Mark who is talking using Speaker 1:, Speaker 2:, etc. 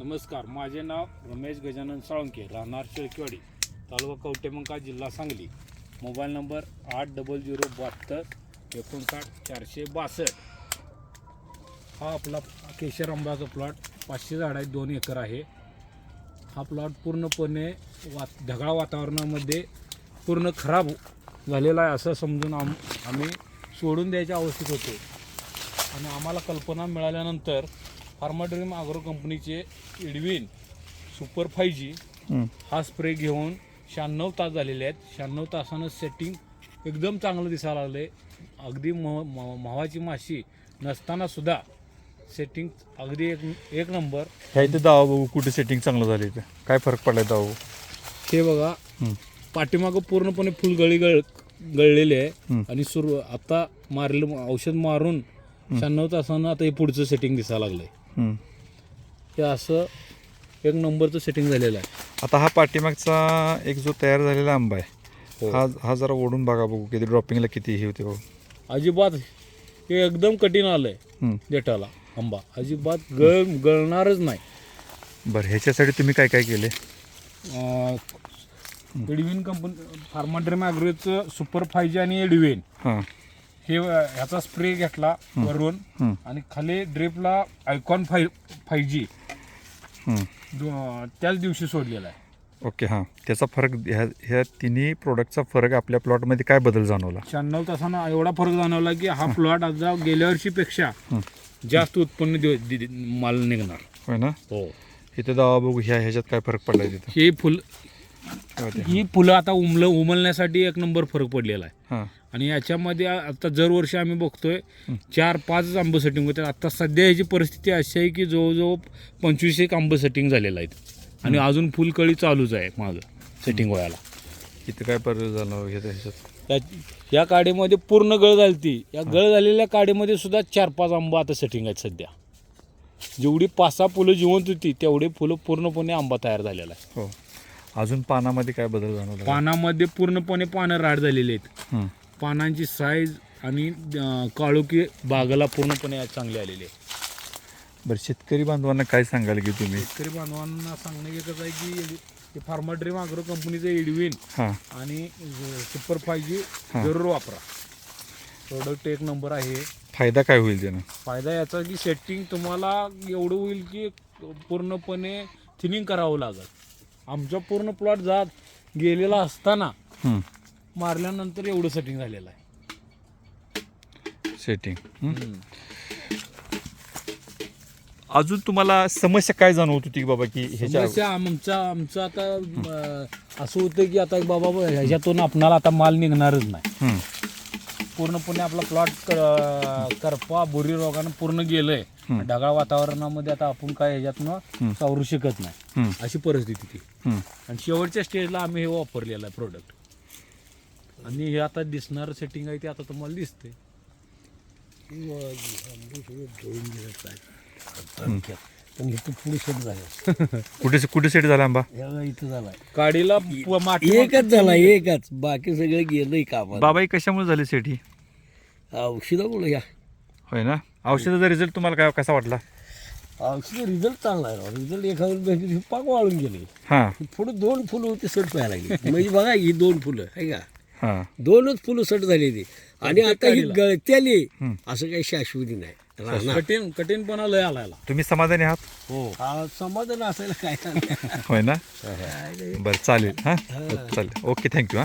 Speaker 1: नमस्कार, माझे नाव रमेश गजानन साळुंके, राहणार शेळकेवाडी, तालुका कवटेमंका, जिल्हा सांगली. Mobile number 8007259462. हा आपला केशर आंब्याचा प्लॉट 500 झाड आहे, 2 एकर आहे. हा प्लॉट पूर्णपणे ढगाळ वातावरणामध्ये पूर्ण खराब झालेला आहे असं समजून आम्ही सोडून द्यायच्या अवस्थेत होतो. आणि आम्हाला कल्पना मिळाल्यानंतर फार्माड्रीम ॲग्रो कंपनीचे इडविन सुपर 5G हा स्प्रे घेऊन 96 तास झालेले आहेत. 96 तासानं सेटिंग एकदम चांगलं दिसायला लागले. अगदी म्हावाची माशी नसताना सुद्धा सेटिंग अगदी एक नंबर.
Speaker 2: ह्या इथे दावा बघू कुठे सेटिंग चांगलं झालं इथं काय फरक पडलाय दावा.
Speaker 1: हे बघा, पाठीमागं पूर्णपणे फुलगळी गळलेली आहे आणि आता औषध मारून 96 तासानं आता हे पुढचं सेटिंग दिसायला लागलंय. हे असं एक नंबरचं सेटिंग झालेलं आहे.
Speaker 2: आता हा पाठीमागचा एक जो तयार झालेला आंबा आहे हा जरा ओढून बघा बघू किती ड्रॉपिंगला किती हे होते बघू.
Speaker 1: अजिबात हे एकदम कठीण आलंय देठाला आंबा, अजिबात गळणारच नाही.
Speaker 2: बरं, ह्याच्यासाठी तुम्ही काय काय केले?
Speaker 1: एडविन कंपनी फार्माड्रीम ॲग्रोचं सुपर 5G आणि एडविन हे ह्याचा स्प्रे घेतला वरून आणि खाली ड्रिपला आयकॉन 5G त्याच दिवशी सोडलेला आहे.
Speaker 2: ओके, हां, त्याचा फरक ह्या तिन्ही प्रोडक्टचा फरक आपल्या प्लॉटमध्ये काय बदल जाणवला?
Speaker 1: 96 तासानं एवढा फरक जाणवला की हा प्लॉट आता गेल्या वर्षीपेक्षा जास्त उत्पन्न माल निघणार.
Speaker 2: होय ना?
Speaker 1: हो.
Speaker 2: इथे दावा बघू ह्याच्यात काय फरक पडलाय तिथं.
Speaker 1: ही फुलं आता उमलण्यासाठी एक नंबर फरक पडलेला आहे. आणि याच्यामध्ये आता दरवर्षी आम्ही बघतोय 4-5 आंबं सेटिंग होते. आता सध्या ह्याची परिस्थिती अशी आहे की जवळजवळ 25 आंबं सेटिंग झालेलं आहेत आणि अजून फुलकळी चालूच आहे मागं सेटिंग व्हायला.
Speaker 2: इथं काय परिणाम झाला ह्याच्यात?
Speaker 1: या काडीमध्ये पूर्ण गळ झाली. या गळ झालेल्या काडीमध्ये सुद्धा 4-5 आंबा आता सेटिंग आहेत सध्या. जेवढी 5-6 फुलं जिवंत होती तेवढी फुलं पूर्णपणे आंबा तयार झालेला आहे.
Speaker 2: हो. अजून पानामध्ये काय बदल जाणवला?
Speaker 1: पानामध्ये पूर्णपणे पानं राड झालेली आहेत. पानांची साईज आणि काळोखी बागाला पूर्णपणे चांगली आलेली आहे.
Speaker 2: बरं, शेतकरी बांधवांना काय सांगाल की तुम्ही?
Speaker 1: शेतकरी बांधवांना सांगणं एकच आहे की फार्माड्रीम ॲग्रो कंपनीचं एडविन आणि सुपर 5G जरूर वापरा. प्रोडक्ट एक नंबर आहे.
Speaker 2: फायदा काय होईल त्यानं?
Speaker 1: फायदा याचा की सेटिंग तुम्हाला एवढं होईल की पूर्णपणे थिनिंग करावं लागेल. आमचा पूर्ण प्लॉट गेलेला असताना मारल्यानंतर एवढं सेटिंग झालेलं आहे.
Speaker 2: सेटिंग अजून तुम्हाला समस्या काय जाणवत होती की बाबा की
Speaker 1: समस्या आमचं आता असं होतं की आता बाबा ह्याच्यातून आपणाला आता माल निघणारच नाही. पूर्णपणे आपला प्लॉट करपा बुरी रोगानं पूर्ण गेलंय. ढगाळ वातावरणामध्ये आता आपण काय ह्याच्यातनं सावरू शकत नाही अशी परिस्थिती ती. आणि शेवटच्या स्टेजला आम्ही हे वापरलेलं आहे प्रोडक्ट आणि हे आता दिसणारं सेटिंग आहे ते आता तुम्हाला दिसते. पण इथं पुढे सेट झालं.
Speaker 2: कुठे सेट झाला आंबा?
Speaker 1: इथं झालाय काडीला
Speaker 3: एकच झाला, एकच. बाकी सगळे गेलंय काम.
Speaker 2: बाबा कशामुळे झाली सेट ही?
Speaker 3: औषधामुळे या.
Speaker 2: होय ना? औषधाचा रिझल्ट तुम्हाला काय कसा वाटला?
Speaker 3: औषध रिझल्ट चांगला आहे. रिझल्ट एखादं पाक वाळून गेले. पुढे 2 फुलं होती सट व्हायला लागली. म्हणजे बघा ही 2 फुलं आहे का, 2च फुलं सट झाली ती. आणि आता ही गळत्याली असं काही शाश्वती नाही.
Speaker 1: कठीणपणा लय आलाय.
Speaker 2: तुम्ही समाधानी आहात?
Speaker 3: हो, समाधान असायला काय.
Speaker 2: होय ना? बरं, चालेल. चालेल. Okay, thank you.